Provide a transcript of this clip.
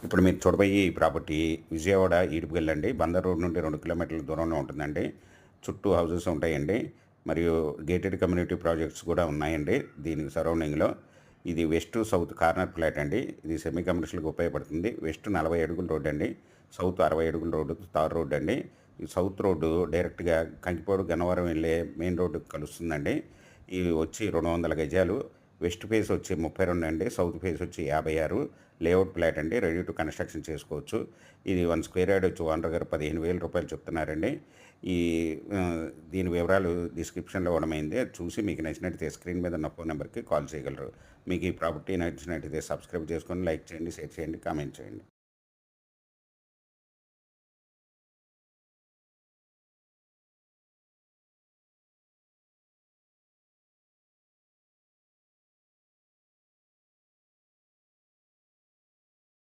ఇప్పుడు మీరు చూడబోయే ఈ ప్రాపర్టీ విజయవాడ ఈడుపుగల్లండి. బందర్ రోడ్ నుండి 2 కిలోమీటర్ల దూరంలో ఉంటుందండి. చుట్టూ హౌసెస్ ఉంటాయండి. మరియు గేటెడ్ కమ్యూనిటీ ప్రాజెక్ట్స్ కూడా ఉన్నాయండి దీనికి సరౌండింగ్‌లో. ఇది వెస్ట్, సౌత్ కార్నర్ ఫ్లాట్ అండి. ఇది సెమీ కమర్షియల్‌గా ఉపయోగపడుతుంది. వెస్ట్ 40 అడుగుల రోడ్ అండి. సౌత్ 60 అడుగుల రోడ్డు, తార్ రోడ్ అండి. ఈ సౌత్ రోడ్డు డైరెక్ట్‌గా కంకిపాడు, గన్నవరం వెళ్ళే మెయిన్ రోడ్డుకి కలుస్తుందండి. ఇది వచ్చి 200 గజాలు. వెస్ట్ ఫేస్ వచ్చి 32 అండి. సౌత్ ఫేస్ వచ్చి 56. లేఅవుట్ ఫ్లాట్ అండి. రెడీ టు కన్‌స్ట్రక్షన్ చేసుకోవచ్చు. ఇది 1 స్క్వేర్ యార్డ్ వచ్చి ఓనర్ గారు రూ. 15,000 చెప్తున్నారండి. ఈ దీని వివరాలు డిస్క్రిప్షన్‌లో ఇవ్వడమైంది. అది చూసి మీకు నచ్చినట్టయితే స్క్రీన్ మీద ఉన్న ఫోన్ నెంబర్‌కి కాల్ చేయగలరు. మీకు ఈ ప్రాపర్టీ నచ్చినట్టయితే సబ్స్క్రైబ్ చేసుకొని లైక్ చేయండి, షేర్ చేయండి, కామెంట్ చేయండి.